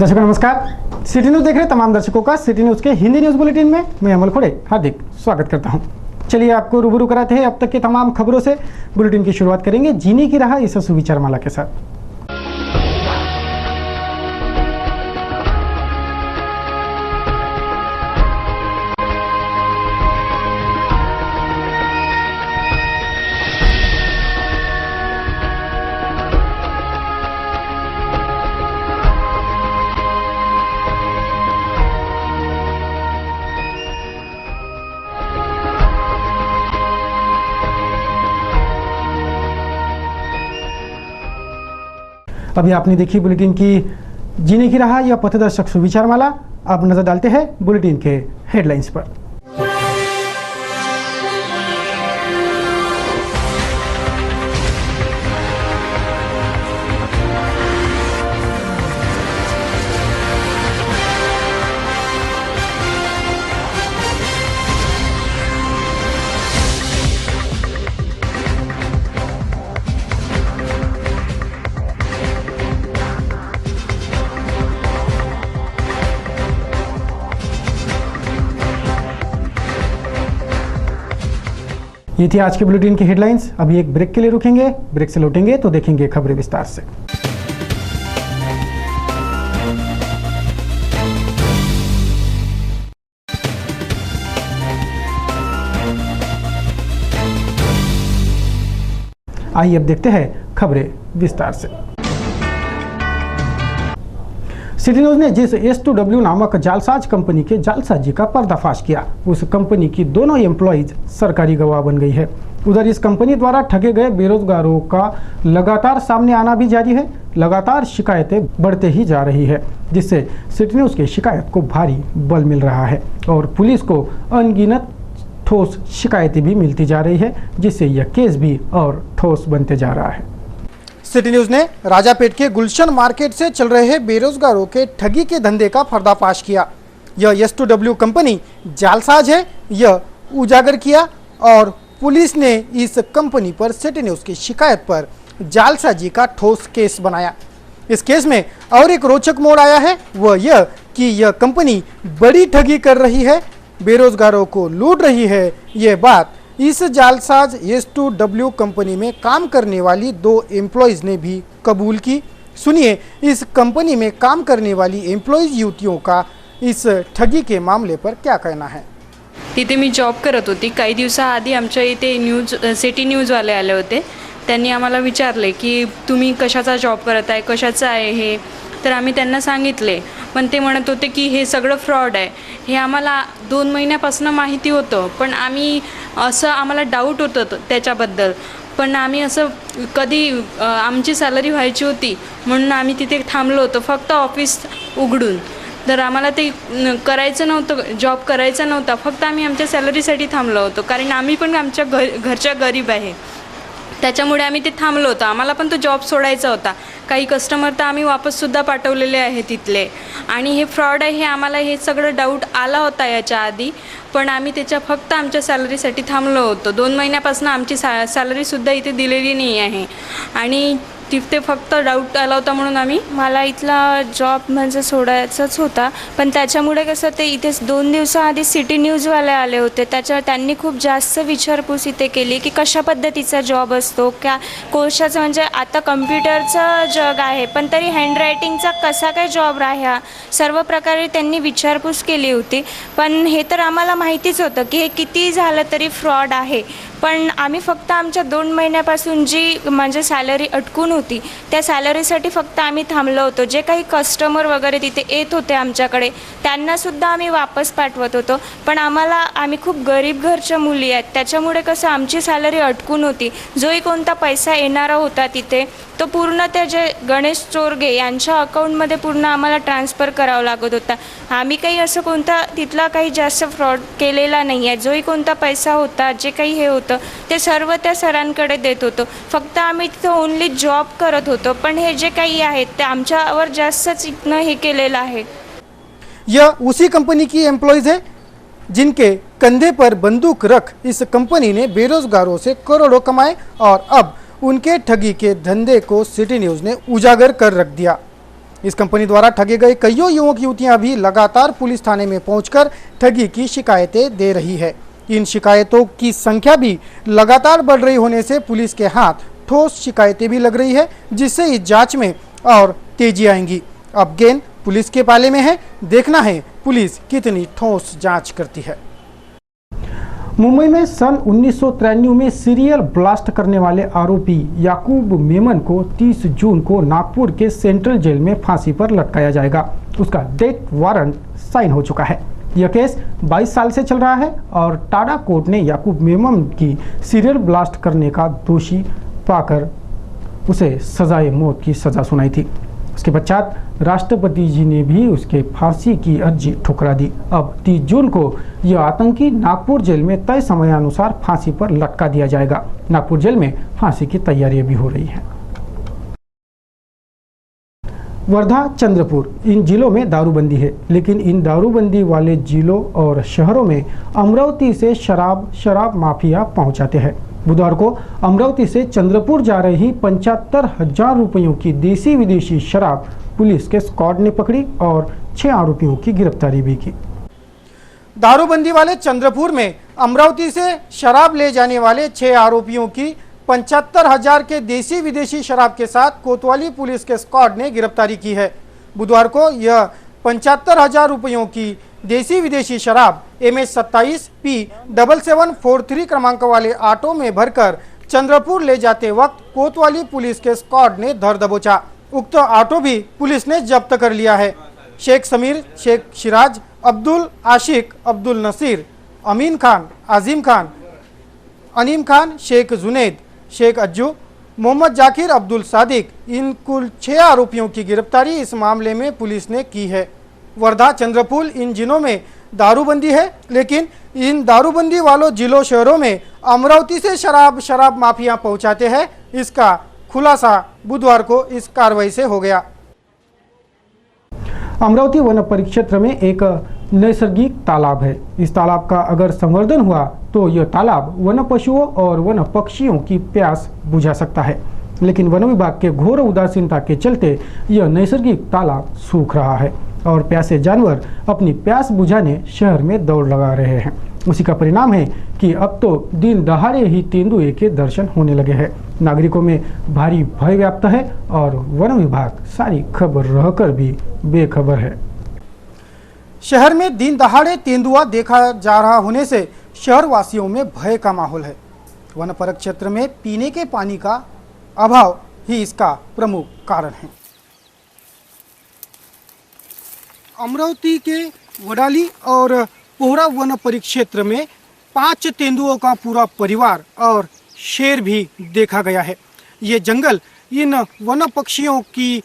दर्शकों नमस्कार, city news देख रहे तमाम दर्शकों का सिटी न्यूज के हिंदी न्यूज बुलेटिन में मैं अमल खोड़े हार्दिक स्वागत करता हूं। चलिए आपको रूबरू कराते हैं अब तक की तमाम खबरों से। बुलेटिन की शुरुआत करेंगे जीने की राह इस सुविचार माला के साथ। अभी आपने देखी बुलेटिन की जीने की राह या पथदर्शक सुविचार माला। अब नजर डालते हैं बुलेटिन के हेडलाइंस पर। ये थी आज के बुलेटिन की हेडलाइंस। अभी एक ब्रेक के लिए रुकेंगे, ब्रेक से लौटेंगे तो देखेंगे खबरें विस्तार से। आइए अब देखते हैं खबरें विस्तार से। सिटी न्यूज ने जिस S2W नामक जालसाज कंपनी के जालसाजी का पर्दाफाश किया, उस कंपनी की दोनों एम्प्लॉइज सरकारी गवाह बन गई है। उधर इस कंपनी द्वारा ठगे गए बेरोजगारों का लगातार सामने आना भी जारी है। लगातार शिकायतें बढ़ते ही जा रही है, जिससे सिटी न्यूज की शिकायत को भारी बल मिल रहा है और पुलिस को अनगिनत ठोस शिकायतें भी मिलती जा रही है, जिससे यह केस भी और ठोस बनते जा रहा है। सिटी न्यूज ने राजापेट के गुलशन मार्केट से चल रहे बेरोजगारों के ठगी के धंधे का पर्दाफाश किया। यह S2W कंपनी जालसाज है, यह उजागर किया और पुलिस ने इस कंपनी पर सिटी न्यूज की शिकायत पर जालसाजी का ठोस केस बनाया। इस केस में और एक रोचक मोड़ आया है, वह यह कि यह कंपनी बड़ी ठगी कर रही है, बेरोजगारों को लूट रही है। ये बात इस जालसाज S2W कंपनी में काम करने वाली 2 एम्प्लॉइज ने भी कबूल की। सुनिए इस कंपनी में काम करने वाली एम्प्लॉइज युवतियों का इस ठगी के मामले पर क्या कहना है। तिथे मी जॉब करत होती। काही दिवसाआधी आमच्या इथे सिटी न्यूजवाले आले होते। त्यांनी आम्हाला विचारले की तुम्ही कशाचा जॉब करत आहे, कशाचं आहे हे, तर आम्ही त्यांना सांगितले, पण ते म्हणत होते की हे सगळं फ्रॉड आहे। हे आम्हाला 2 महिन्यापासून माहिती होतं, पण आम्हाला डाऊट होतं त्याच्याबद्दल, पण आम्ही असं कधी आमची सॅलरी व्हायची होती म्हणून आम्ही तिथे थांबलो होतो फक्त ऑफिस उघडून। तर आम्हाला ते करायचं नव्हतं, जॉब करायचा नव्हता, फक्त आम्ही आमच्या सॅलरीसाठी थांबलो होतो, कारण आम्ही पण आमच्या घरच्या गरीब आहे, त्याच्यामुळे आम्ही ते थांबलो होतो। आम्हाला पण तो जॉब सोडायचा होता। काही कस्टमर तर आम्ही वापससुद्धा पाठवलेले आहे तिथले, आणि हे फ्रॉड आहे हे आम्हाला हे सगळं डाऊट आला होता याच्या आधी, पण आम्ही फक्त आमच्या सॅलरीसाठी थांबलो होतो। 2 महिन्यापासून आमची सॅलरीसुद्धा इथे दिलेली नाही आहे, आणि तिथे फक्त डाऊट आला होता म्हणून आम्ही मला इथला जॉब म्हणजे सोडायचाच होता, पण त्याच्यामुळे कसं ते इथे 2 दिवसाआधी सिटी न्यूजवाले आले होते। त्यांनी खूप जास्त विचारपूस इथे केली की कशा पद्धतीचा जॉब असतो, क्या कोशाचं, म्हणजे आता कम्प्युटरचं जग आहे पण तरी हँडरायटिंगचा कसा काय जॉब राहा, सर्व प्रकारे त्यांनी विचारपूस केली होती। पण हे तर आम्हाला माहितीच होतं की हे किती झालं तरी फ्रॉड आहे, पण आम्ही फक्त आमच्या 2 महिन्यापासून जी म्हणजे सॅलरी अटकून होती त्या सॅलरीसाठी फक्त आम्ही थांबलो होतो। जे काही कस्टमर वगैरे तिथे येत होते आमच्याकडे त्यांनासुद्धा आम्ही वापस पाठवत होतो, पण आम्ही खूप गरीब घरच्या मुली आहेत, त्याच्यामुळे कसं आमची सॅलरी अटकून होती। जोही कोणता पैसा येणारा होता तिथे तो पूर्ण ते जे गणेश चोरगे यांच्या अकाउंटमध्ये पूर्ण आम्हाला ट्रान्सफर करावा लागत होता। आम्ही काही असं कोणता तिथला काही जास्त फ्रॉड केलेला नाही आहे। जोही कोणता पैसा होता, जे काही हे होतं ते सर्व त्या सरांकडे देत होतो। फक्त आम्ही तिथं ओनली जॉब करत होतो, पण हे जे काही आहे ते आमच्यावर जास्तच इतनं हे केलेलं आहे। यह उसी कंपनी की एम्प्लॉइज है जिनके कंधे पर बंदूक रख इस कंपनी ने बेरोजगारों से करोड़ों कमाए और अब उनके ठगी के धंधे को सिटी न्यूज़ ने उजागर कर रख दिया। इस कंपनी द्वारा ठगे गए कईयों युवक युवतियां भी लगातार पुलिस थाने में पहुंचकर ठगी की शिकायतें दे रही है। इन शिकायतों की संख्या भी लगातार बढ़ रही होने से पुलिस के हाथ ठोस शिकायतें भी लग रही है, जिससे इस जांच में और तेजी आएंगी। अब गेंद पुलिस के पाले में है, देखना है पुलिस कितनी ठोस जांच करती है। मुंबई में सन 1993 में सीरियल ब्लास्ट करने वाले आरोपी याकूब मेमन को 30 जून को नागपुर के सेंट्रल जेल में फांसी पर लटकाया जाएगा। उसका डेथ वारंट साइन हो चुका है। यह केस 22 साल से चल रहा है और टाडा कोर्ट ने याकूब मेमन की सीरियल ब्लास्ट करने का दोषी पाकर उसे सजाए मौत की सजा सुनाई थी। उसके पश्चात राष्ट्रपति जी ने भी उसके फांसी की अर्जी ठुकरा दी। अब 30 जून को यह आतंकी नागपुर जेल में तय समयानुसार फांसी पर लटका दिया जाएगा। नागपुर जेल में फांसी की तैयारियां भी हो रही हैं। वर्धा, चंद्रपुर इन जिलों में दारूबंदी है, लेकिन इन दारूबंदी वाले जिलों और शहरों में अमरावती से शराब माफिया पहुंचाते हैं। बुधवार को अमरावती से चंद्रपुर जा रही 75,000 रुपयों की देसी विदेशी शराब पुलिस के स्क्वाड ने पकड़ी और 6 आरोपियों की गिरफ्तारी भी की। दारूबंदी वाले चंद्रपुर में अमरावती से शराब ले जाने वाले 6 आरोपियों की 75,000 के देसी विदेशी शराब के साथ कोतवाली पुलिस के स्क्वाड ने गिरफ्तारी की है। बुधवार को यह 75,000 रुपयों की देसी विदेशी शराब MS27 P7743 क्रमांक वाले ऑटो में भरकर चंद्रपुर ले जाते वक्त कोतवाली पुलिस के स्क्वाड ने धर दबोचा। उक्त ऑटो भी पुलिस ने जब्त कर लिया है। शेख समीर, शेख सिराज, अब्दुल आशिक, अब्दुल नसीर, अमीन खान, आजिम खान, अनीम खान, शेख जुनेद, शेख अज्जू, मोहम्मद जाकिर, अब्दुल सादिक, इन कुल 6 आरोपियों की गिरफ्तारी इस मामले में पुलिस ने की है। वर्धा, चंद्रपुर इन जिलों में दारूबंदी है, लेकिन इन दारूबंदी वालों जिलों शहरों में अमरावती से शराब माफिया पहुंचाते हैं। इसका खुलासा बुधवार को इस कार्रवाई से हो गया। अमरावती वन परिक्षेत्र में एक नैसर्गिक तालाब है। इस तालाब का अगर संवर्धन हुआ तो यह तालाब वन पशुओं और वन पक्षियों की प्यास बुझा सकता है, लेकिन वन विभाग के घोर उदासीनता के चलते यह नैसर्गिक तालाब सूख रहा है और प्यासे जानवर अपनी प्यास बुझाने शहर में दौड़ लगा रहे हैं। उसी का परिणाम है कि अब तो दिन दहाड़े ही तेंदुए के दर्शन होने लगे हैं। नागरिकों में भारी भय व्याप्त है और वन विभाग सारी खबर रहकर भी बेखबर है। शहर में दिन दहाड़े तेंदुआ देखा जा रहा होने से शहर वासियों में भय का माहौल है। वन परिक्षेत्र में पीने के पानी का अभाव ही इसका प्रमुख कारण है। अमरावती के वडाली और पोहरा वन परिक्षेत्र में 5 तेंदुओं का पूरा परिवार और शेर भी देखा गया है। ये जंगल इन वन पक्षियों की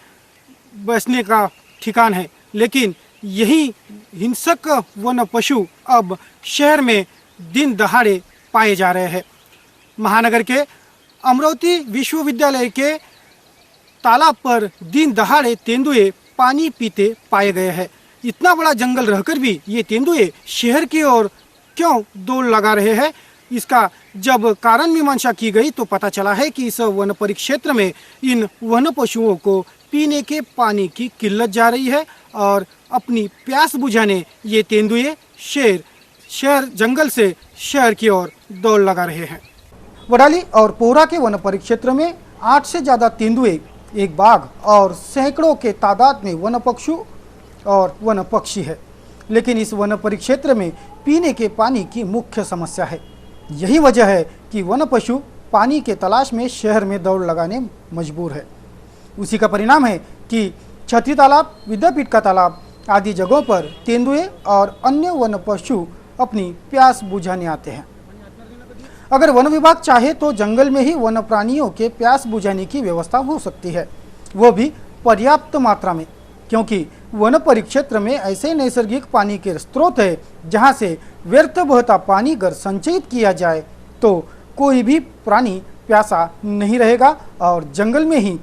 बसने का ठिकान है, लेकिन यही हिंसक वन पशु अब शहर में दिन दहाड़े पाए जा रहे हैं। महानगर के अमरावती विश्वविद्यालय के तालाब पर दिन दहाड़े तेंदुए पानी पीते पाए गए हैं। इतना बड़ा जंगल रहकर भी ये तेंदुए शहर की ओर क्यों दौड़ लगा रहे हैं, इसका जब कारण मीमांसा की गई तो पता चला है कि इस वन परिक्षेत्र में इन वन पशुओं को पीने के पानी की किल्लत जा रही है और अपनी प्यास बुझाने ये तेंदुए शहर जंगल से शहर की ओर दौड़ लगा रहे हैं। वडाली और पोहरा के वन परिक्षेत्र में 8 से ज़्यादा तेंदुए, एक बाघ और सैकड़ों के तादाद में वन पशु और वन पक्षी है, लेकिन इस वन परिक्षेत्र में पीने के पानी की मुख्य समस्या है। यही वजह है कि वन पशु पानी के तलाश में शहर में दौड़ लगाने मजबूर है। उसी का परिणाम है कि छतरी तालाब, विद्यापीठ का तालाब आदि जगहों पर तेंदुए और अन्य वन पशु अपनी प्यास बुझाने आते हैं। अगर वन विभाग चाहे तो जंगल में ही वन प्राणियों के प्यास बुझाने की व्यवस्था हो सकती है, वो भी पर्याप्त मात्रा में, क्योंकि वन परिक्षेत्र में ऐसे नैसर्गिक पानी के स्रोत है जहां से व्यर्थ बहता पानी अगर संचयित किया जाए तो कोई भी प्राणी प्यासा नहीं रहेगा और जंगल में ही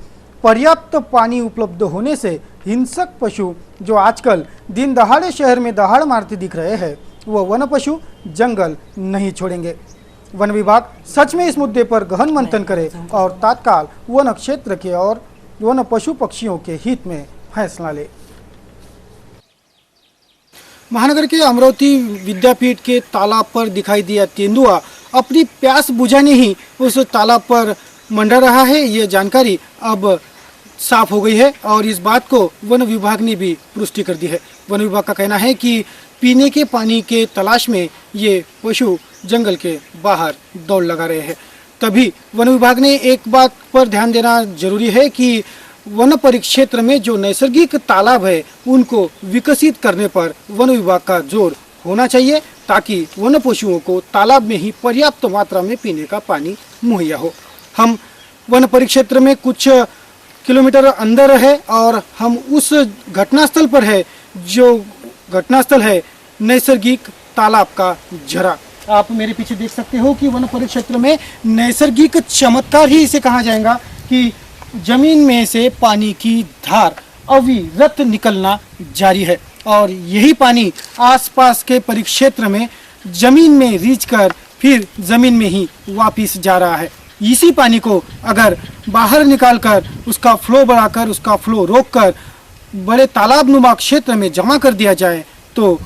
पर्याप्त पानी उपलब्ध होने से हिंसक पशु जो आजकल दिन दहाड़े शहर में दहाड़ मारते दिख रहे हैं, वो वन पशु जंगल नहीं छोड़ेंगे। वन विभाग सच में इस मुद्दे पर गहन मंथन करे और तत्काल वन क्षेत्र के और वन पशु पक्षियों के हित में फैसला ले। महानगर के अमरावती विद्यापीठ के तालाब पर दिखाई दिया तेंदुआ अपनी प्यास बुझाने ही उस तालाब पर मंडरा रहा है। ये जानकारी अब साफ हो गई है और इस बात को वन विभाग ने भी पुष्टि कर दी है। वन विभाग का कहना है कि पीने के पानी के तलाश में ये पशु जंगल के बाहर दौड़ लगा रहे हैं। तभी वन विभाग ने एक बात पर ध्यान देना जरूरी है कि वन परिक्षेत्र में जो नैसर्गिक तालाब है उनको विकसित करने पर वन विभाग का जोर होना चाहिए, ताकि वन पशुओं को तालाब में ही पर्याप्त मात्रा में पीने का पानी मुहैया हो। हम वन परिक्षेत्र में कुछ किलोमीटर अंदर है और हम उस घटनास्थल पर है जो घटनास्थल है नैसर्गिक तालाब का झरा। आप मेरे पीछे देख सकते हो कि वन परिक्षेत्र में नैसर्गिक चमत्कार ही इसे कहा जाएगा कि जमीन में से पानी की धार अविरत निकलना जारी है और यही पानी आसपास के परिक्षेत्र में जमीन में रीच कर फिर जमीन में ही वापिस जा रहा है। इसी पानी को अगर बाहर निकालकर उसका फ्लो बढ़ाकर उसका फ्लो रोककर बड़े तालाब नुमा क्षेत्र में जमा कर दिया जाए तो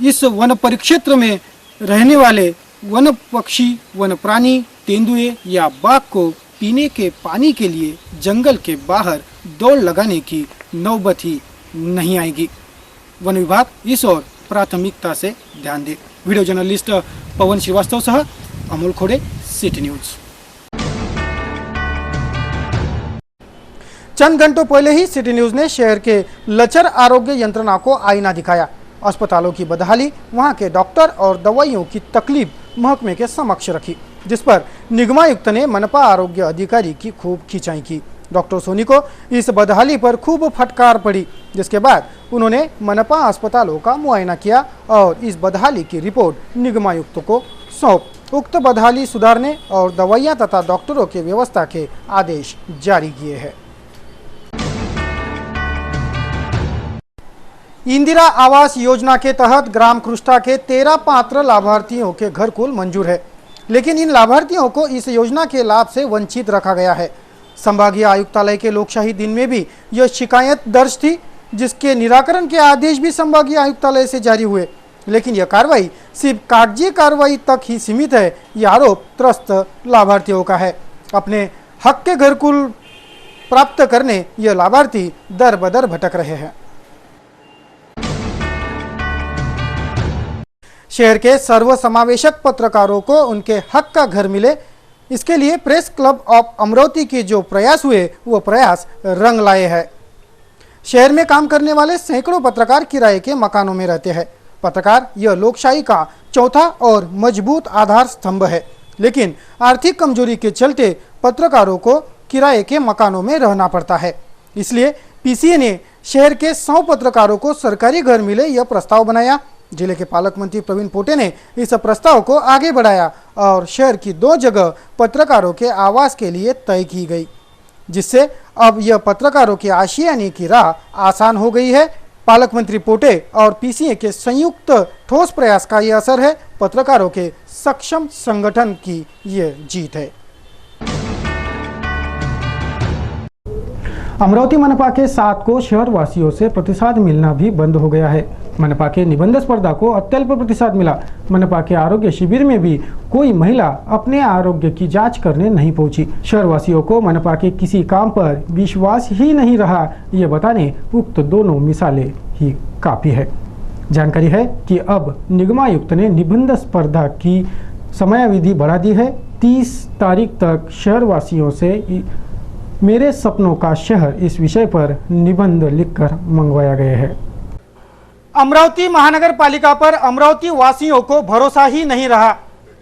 इस वन परिक्षेत्र में रहने वाले वन पक्षी, वन प्राणी, तेंदुए या बाघ को पीने के पानी के लिए जंगल के बाहर दौड़ लगाने की नौबत ही नहीं आएगी। वन विभाग इस ओर प्राथमिकता से ध्यान दे। वीडियो जर्नलिस्ट पवन श्रीवास्तव सह अमोल खोड़े, सिटी न्यूज। चंद घंटों पहले ही सिटी न्यूज ने शहर के लचर आरोग्य यंत्रणा को आईना दिखाया। अस्पतालों की बदहाली, वहां के डॉक्टर और दवाइयों की तकलीफ महकमे के समक्ष रखी, जिस पर निगमायुक्त ने मनपा आरोग्य अधिकारी की खूब खिंचाई की। डॉक्टर सोनी को इस बदहाली पर खूब फटकार पड़ी, जिसके बाद उन्होंने मनपा अस्पतालों का मुआयना किया और इस बदहाली की रिपोर्ट निगमायुक्त को सौंप उक्त बदहाली सुधारने और दवाइयां तथा डॉक्टरों की व्यवस्था के आदेश जारी किए हैं। इंदिरा आवास योजना के तहत ग्राम कृष्टा के 13 पात्र लाभार्थियों के घरकुल मंजूर है, लेकिन इन लाभार्थियों को इस योजना के लाभ से वंचित रखा गया है। संभागीय आयुक्तालय के लोकशाही दिन में भी यह शिकायत दर्ज थी, जिसके निराकरण के आदेश भी संभागीय आयुक्तालय से जारी हुए, लेकिन यह कार्रवाई सिर्फ कागजी कार्रवाई तक ही सीमित है। यह आरोप त्रस्त लाभार्थियों का है। अपने हक के घरकुल प्राप्त करने यह लाभार्थी दर बदर भटक रहे हैं। शहर के सर्वसमावेशक पत्रकारों को उनके हक का घर मिले, इसके लिए प्रेस क्लब ऑफ अमरावती के जो प्रयास हुए वो प्रयास रंग लाए हैं। शहर में काम करने वाले सैकड़ों पत्रकार किराए के मकानों में रहते हैं। पत्रकार यह लोकशाही का चौथा और मजबूत आधार स्तंभ है, लेकिन आर्थिक कमजोरी के चलते पत्रकारों को किराए के मकानों में रहना पड़ता है। इसलिए पीसीए ने शहर के 100 पत्रकारों को सरकारी घर मिले यह प्रस्ताव बनाया। जिले के पालक मंत्री प्रवीण पोटे ने इस प्रस्ताव को आगे बढ़ाया और शहर की 2 जगह पत्रकारों के आवास के लिए तय की गई, जिससे अब यह पत्रकारों के आशियाने की राह आसान हो गई है। पालक मंत्री पोटे और पीसीए के संयुक्त ठोस प्रयास का यह असर है। पत्रकारों के सक्षम संगठन की यह जीत है। अमरावती मनपा के 7 को शहर वासियों से प्रतिसाद मिलना भी बंद हो गया है। मनपा के निबंध स्पर्धा को अत्यल्प प्रतिसाद मिला। मनपा के आरोग्य शिविर में भी कोई महिला अपने आरोग्य की जांच करने नहीं पहुंची। शहर वासियों को मनपा के किसी काम पर विश्वास ही नहीं रहा, ये बताने उक्त दोनों मिसालें ही काफी है। जानकारी है कि अब निगमायुक्त ने निबंध स्पर्धा की समयावधि बढ़ा दी है। 30 तारीख तक शहर वासियों से मेरे सपनों का शहर इस विषय पर निबंध लिखकर मंगवाया गया है। अमरावती महानगर पालिका पर अमरावती वासियों को भरोसा ही नहीं रहा,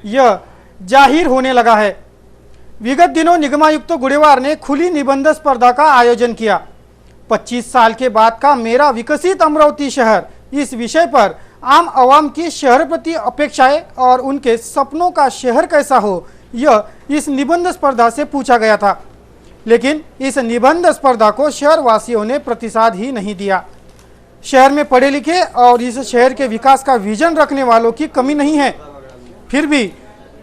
यह जाहिर होने लगा है। विगत दिनों निगमायुक्त गुड़ेवार ने खुली निबंध स्पर्धा का आयोजन किया। 25 साल के बाद का मेरा विकसित अमरावती शहर, इस विषय पर आम आवाम की शहर प्रति अपेक्षाएं और उनके सपनों का शहर कैसा हो, यह इस निबंध स्पर्धा से पूछा गया था। लेकिन इस निबंध स्पर्धा को शहर वासियों ने प्रतिसाद ही नहीं दिया। शहर में पढ़े लिखे और इस शहर के विकास का विजन रखने वालों की कमी नहीं है, फिर भी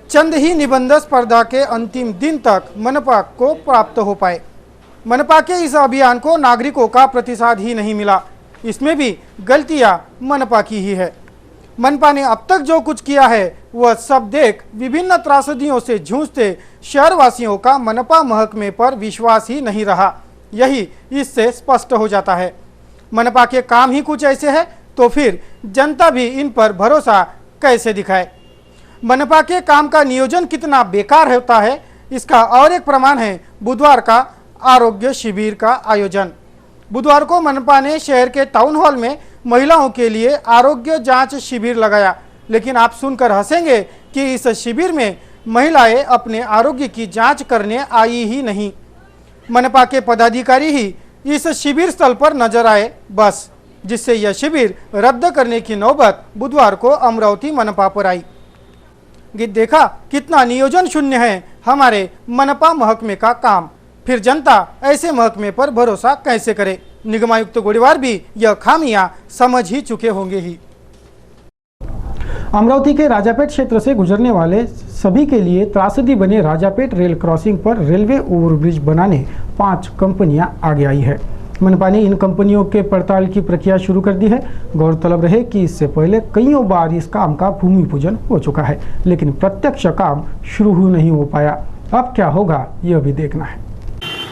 चंद ही निबंध स्पर्धा के अंतिम दिन तक मनपा को प्राप्त हो पाए। मनपा के इस अभियान को नागरिकों का प्रतिसाद ही नहीं मिला। इसमें भी गलतियां मनपा की ही है। मनपा ने अब तक जो कुछ किया है वह सब देख विभिन्न त्रासदियों से जूझते शहरवासियों का मनपा महकमे पर विश्वास ही नहीं रहा। यही इससे स्पष्ट हो जाता है। मनपा के काम ही कुछ ऐसे है तो फिर जनता भी इन पर भरोसा कैसे दिखाए। मनपा के काम का नियोजन कितना बेकार होता है इसका और एक प्रमाण है बुधवार का आरोग्य शिविर का आयोजन। बुधवार को मनपा ने शहर के टाउन हॉल में महिलाओं के लिए आरोग्य जांच शिविर लगाया, लेकिन आप सुनकर हंसेंगे कि इस शिविर में महिलाएं अपने आरोग्य की जांच करने आई ही नहीं। मनपा के पदाधिकारी ही इस शिविर स्थल पर नजर आए बस, जिससे यह शिविर रद्द करने की नौबत बुधवार को अमरावती मनपा पर आई। देखा कितना नियोजन शून्य है हमारे मनपा महकमे का काम। फिर जनता ऐसे महकमे पर भरोसा कैसे करे। निगमायुक्त गोड़ीवार भी यह खामियां समझ ही चुके होंगे ही। अमरावती के राजापेट क्षेत्र से गुजरने वाले सभी के लिए त्रासदी बने राजापेट रेल क्रॉसिंग पर रेलवे ओवरब्रिज बनाने 5 कंपनियां आगे आई है। मनपा ने इन कंपनियों के पड़ताल की प्रक्रिया शुरू कर दी है। गौरतलब रहे कि इससे पहले कईयों बार इस काम का भूमि पूजन हो चुका है, लेकिन प्रत्यक्ष काम शुरू नहीं हो पाया। अब क्या होगा यह भी देखना है।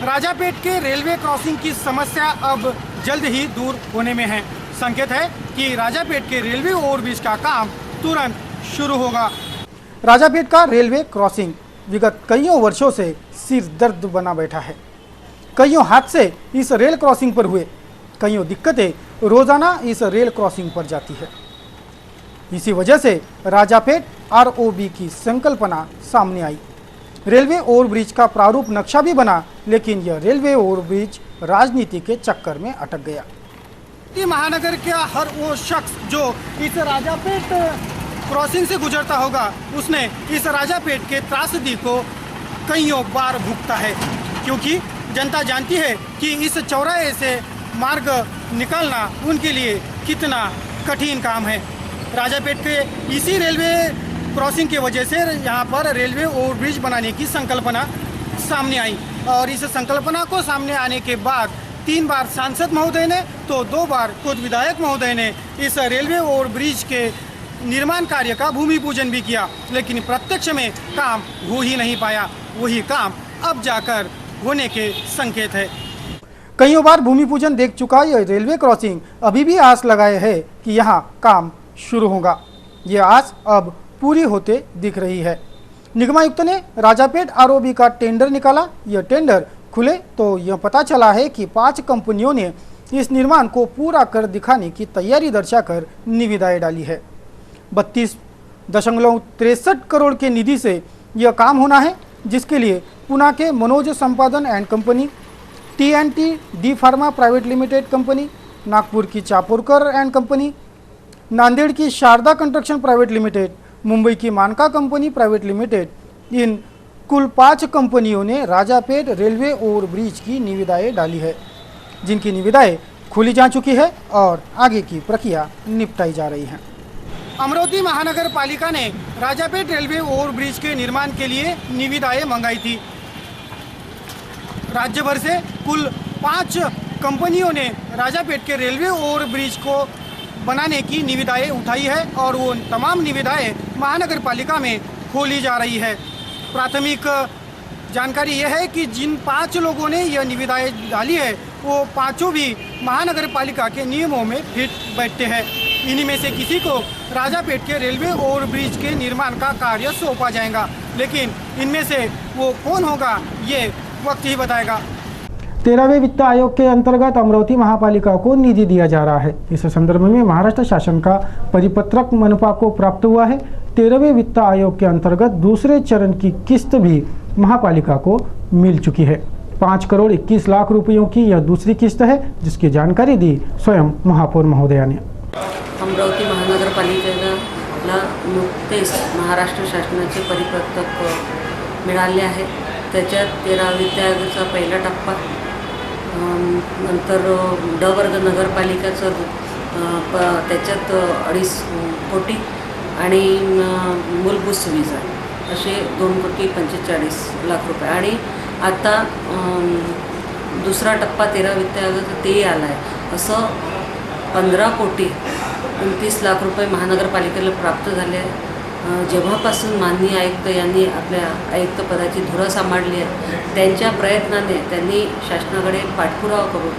राजापेट के रेलवे क्रॉसिंग की समस्या अब जल्द ही दूर होने में है। संकेत है कि राजापेट के रेलवे ओवरब्रिज का काम तुरंत शुरू होगा। राजापेट का रेलवे क्रॉसिंग विगत कईयों वर्षों से सिर दर्द बना बैठा है। कईयों हादसे इस रेल क्रॉसिंग पर हुए, कईयों दिक्कतें रोजाना इस रेल क्रॉसिंग पर जाती है। इसी वजह से राजापेट आरओबी की संकल्पना सामने आई। रेलवे ओवरब्रिज का प्रारूप नक्शा भी बना, लेकिन यह रेलवे ओवरब्रिज राजनीति के चक्कर में अटक गया। महानगर का हर वो शख्स जो इस राजापेट क्रॉसिंग से गुजरता होगा उसने इस राजापेट के त्रासदी को कईयों बार भुगता है, क्योंकि जनता जानती है कि इस चौराहे से मार्ग निकालना उनके लिए कितना कठिन काम है। राजापेट के इसी रेलवे क्रॉसिंग की वजह से यहाँ पर रेलवे ओवरब्रिज बनाने की संकल्पना सामने आई, और इस संकल्पना को सामने आने के बाद 3 बार सांसद महोदय ने तो 2 बार खुद विधायक महोदय ने इस रेलवे ओवरब्रिज के निर्माण कार्य का भूमि पूजन भी किया, लेकिन प्रत्यक्ष में काम हो ही नहीं पाया। वही काम अब जाकर होने के संकेत है। कईयों बार भूमि पूजन देख चुका यह रेलवे क्रॉसिंग अभी भी आस लगाए है कि यहाँ काम शुरू होगा। ये आस अब पूरी होते दिख रही है। निगमायुक्त ने राजापेट आरओबी का टेंडर निकाला। यह टेंडर खुले तो यह पता चला है कि 5 कंपनियों ने इस निर्माण को पूरा कर दिखाने की तैयारी दर्शाकर निविदाएं डाली है। 32.63 करोड़ के निधि से यह काम होना है, जिसके लिए पुणे के Manoj Sampadan and company, TNT D pharma private limited company, Nagpur की चापोरकर एंड कंपनी, नांदेड़ की Sharda construction private limited, Mumbai की मानका कंपनी प्राइवेट लिमिटेड, इन कुल 5 कंपनियों ने राजापेट रेलवे ओवरब्रिज की निविदाएं डाली है, जिनकी निविदाएं खुली जा चुकी है और आगे की प्रक्रिया निपटाई जा रही है। अमरावती महानगर पालिका ने राजापेट रेलवे ओवरब्रिज के निर्माण के लिए निविदाएं मंगाई थी। राज्य भर से कुल 5 कंपनियों ने राजापेट के रेलवे ओवरब्रिज को बनाने की निविदाएं उठाई है, और वो तमाम निविदाएं महानगर पालिका में खोली जा रही है। प्राथमिक जानकारी यह है कि जिन 5 लोगों ने यह निविदाएं डाली है वो 5 भी महानगर पालिका के नियमों में फिट बैठते हैं। इन्हीं में से किसी को राजापेट के रेलवे ओवरब्रिज के निर्माण का कार्य सौंपा जाएगा, लेकिन इनमें से वो कौन होगा ये वक्त ही बताएगा। 13वें वित्त आयोग के अंतर्गत अमरावती महापालिका को निधि दिया जा रहा है। इस संदर्भ में महाराष्ट्र शासन का परिपत्रक मनपा को प्राप्त हुआ है। 13वें वित्त आयोग के अंतर्गत दूसरे चरण की किस्त भी महापालिका को मिल चुकी है। 5 करोड़ 21 लाख रुपयों की यह दूसरी किस्त है, जिसकी जानकारी दी स्वयं महापौर महोदया ने। अमरावती महानगरपालिकेला नुकतेच महाराष्ट्र शासनाचे परिपत्रक मिळाले आहे। त्याच्यात 13 वित्त आयोगाचा पहिला टप्पा, नंतर ड वर्ग नगरपालिकाचं त्याच्यात 2.5 कोटी आणि मूलभूत सुविधा असे 2.45 कोटी रुपये, आणि आता दुसरा टप्पा 13 वित्त आयोगाचा तेही आला आहे. असं 15 कोटी 29 लाख रुपये महानगरपालिकेला प्राप्त झाले आहे. जेव्हापासून माननीय आयुक्त यांनी आपल्या आयुक्तपदाची धुरा सांभाळली आहे, त्यांच्या प्रयत्नाने त्यांनी शासनाकडे पाठपुरावा करून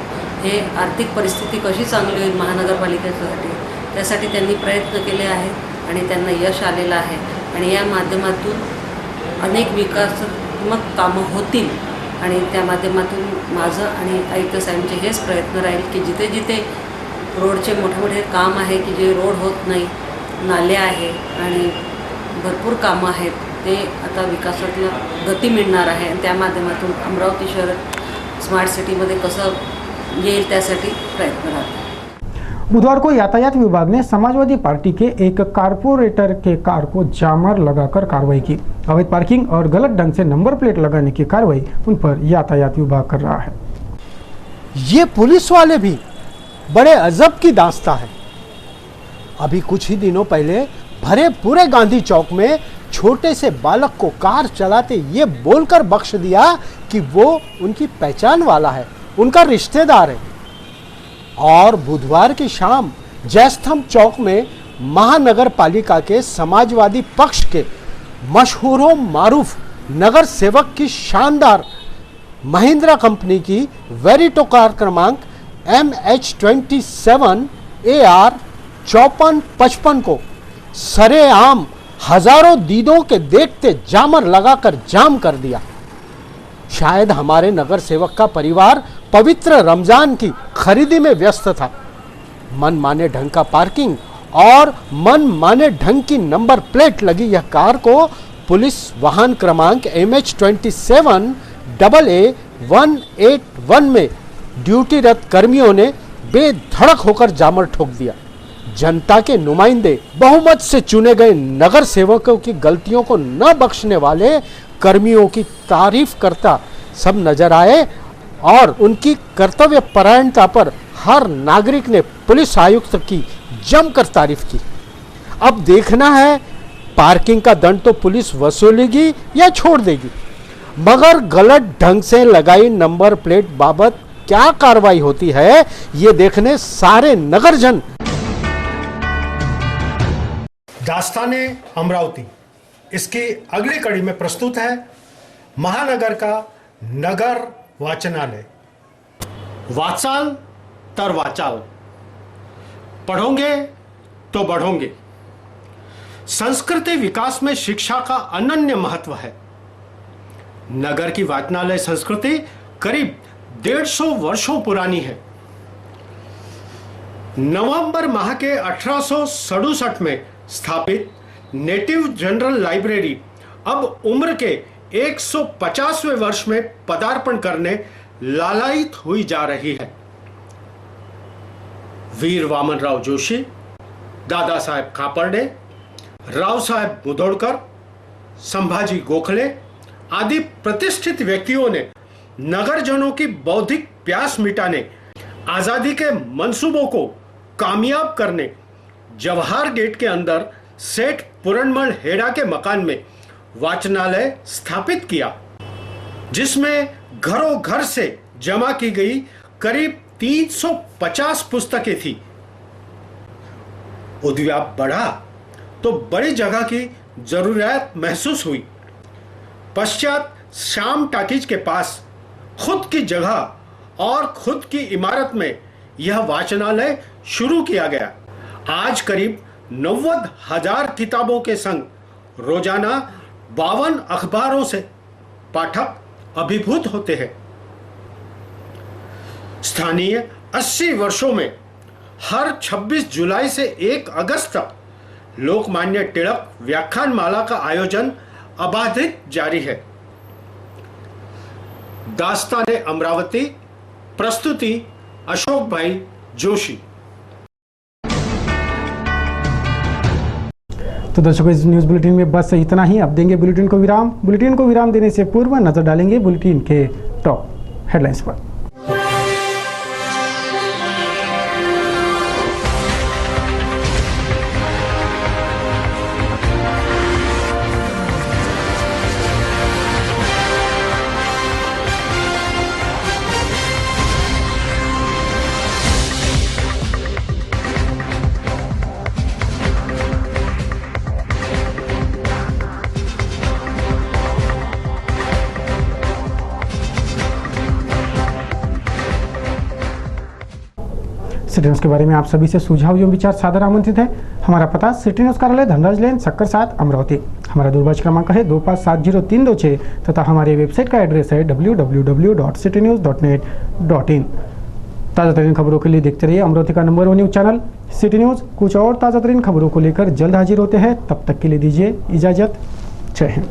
हे आर्थिक परिस्थिती कशी चांगली होईल महानगरपालिकेसाठी त्यासाठी त्यांनी प्रयत्न केले आहेत आणि त्यांना यश आलेलं आहे. आणि या माध्यमातून अनेक विकासात्मक कामं होतील आणि त्या माध्यमातून माझं आणि आयुक्त साहेबांचे हेच प्रयत्न राहील की जिथे जिथे रोडचे मोठे मोठे काम आहे की जे रोड होत नाही, नाले आहे आणि भरपूर कामं आहेत, ते आता विकासातला गती मिळणार आहे आणि त्या माध्यमातून अमरावती शहर स्मार्ट सिटीमध्ये कसं येईल त्यासाठी प्रयत्न राहतो. बुधवार को यातायात विभाग ने समाजवादी पार्टी के एक कारपोरेटर के कार को जामर लगाकर कार्रवाई की. अवैध पार्किंग और गलत ढंग से नंबर प्लेट लगाने की कार्रवाई उन पर यातायात विभाग कर रहा है. ये पुलिस वाले भी बड़े अजब की दास्तां है. अभी कुछ ही दिनों पहले भरे पूरे गांधी चौक में छोटे से बालक को कार चलाते ये बोलकर बख्श दिया कि वो उनकी पहचान वाला है, उनका रिश्तेदार है. और बुधवार की शाम जयस्तंभ चौक में महानगर पालिका के समाजवादी पक्ष के मशहूर मारूफ नगर सेवक की शानदार महिंद्रा कंपनी की वेरिटो कार क्रमांक MH27 AR 5455 को सरेआम हजारों दीदों के देखते जामर लगाकर जाम कर दिया. शायद हमारे नगर सेवक का परिवार पवित्र रमजान की खरीदी में व्यस्त था. मन माने ढंग का पार्किंग और मन माने ढंग की नंबर प्लेट लगी यह कार को पुलिस वाहन क्रमांक MH27 AA181 में ड्यूटीरत कर्मियों ने बेधड़क होकर जामर ठोक दिया. जनता के नुमाइंदे बहुमत से चुने गए नगर सेवकों की गलतियों को न बख्शने वाले कर्मियों की तारीफ करता सब नजर आए और उनकी कर्तव्य परायणता पर हर नागरिक ने पुलिस आयुक्त की जमकर तारीफ की. अब देखना है पार्किंग का दंड तो पुलिस वसूलेगी या छोड़ देगी, मगर गलत ढंग से लगाई नंबर प्लेट बाबत क्या कार्रवाई होती है ये देखने सारे नगरजन. दास्ताने अमरावती इसकी अगली कड़ी में प्रस्तुत है महानगर का नगर वाचनालय. वाचाल तर वाचाल, पढ़ोगे तो बढ़ोगे. संस्कृति विकास में शिक्षा का अनन्य महत्व है. नगर की वाचनालय संस्कृति करीब 150 वर्षों पुरानी है. नवंबर माह के 1867 में स्थापित नेटिव जनरल लाइब्रेरी अब उम्र के 150वें वर्ष में पदार्पण करने लालायित हुई जा रही है. वीर वामनराव जोशी, दादा साहेब खापर्डे, राव साहेब मुधोड़कर, संभाजी गोखले आदि प्रतिष्ठित व्यक्तियों ने नगरजनों की बौद्धिक प्यास मिटाने, आजादी के मंसूबों को कामयाब करने जवाहर गेट के अंदर सेठ पुरनमल हेड़ा के मकान में वाचनालय स्थापित किया, जिसमें घरों घर से जमा की गई करीब 350 पुस्तकें थी. उद्व्याप बढ़ा तो बड़ी जगह की जरूरत महसूस हुई. पश्चात श्याम टाकीज के पास खुद की जगह और खुद की इमारत में यह वाचनालय शुरू किया गया. आज करीब 90,000 किताबों के संग रोजाना 52 अखबारों से पाठक अभिभूत होते हैं. स्थानीय 80 वर्षों में हर 26 जुलाई से 1 अगस्त तक लोकमान्य टिळक व्याख्यानमाला का आयोजन अबाधित जारी है. दास्ताने अमरावती, प्रस्तुति अशोक भाई जोशी. तो दर्शकों, इस न्यूज़ बुलेटिन में बस इतना ही. अब देंगे बुलेटिन को विराम. बुलेटिन को विराम देने से पूर्व नजर डालेंगे बुलेटिन के टॉप हेडलाइंस पर. सिटी न्यूज़ के बारे में आप सभी से सुझाव एवं विचार सादर आमंत्रित है। हमारा पता सिटी न्यूज़ कार्यालय धनराज लेन सक्कर 7 अमरावती। हमारा दूरभाष क्रमांक है 2570 तथा हमारे वेबसाइट का एड्रेस है www.citynews.net.in। ताज़ा तरीन खबरों के लिए देखते रहिए अमरावती का number 1 news channel city news. कुछ और ताज़ा तरीन खबरों को लेकर जल्द हाजिर होते हैं, तब तक के लिए दीजिए इजाज़त। जय हिंद।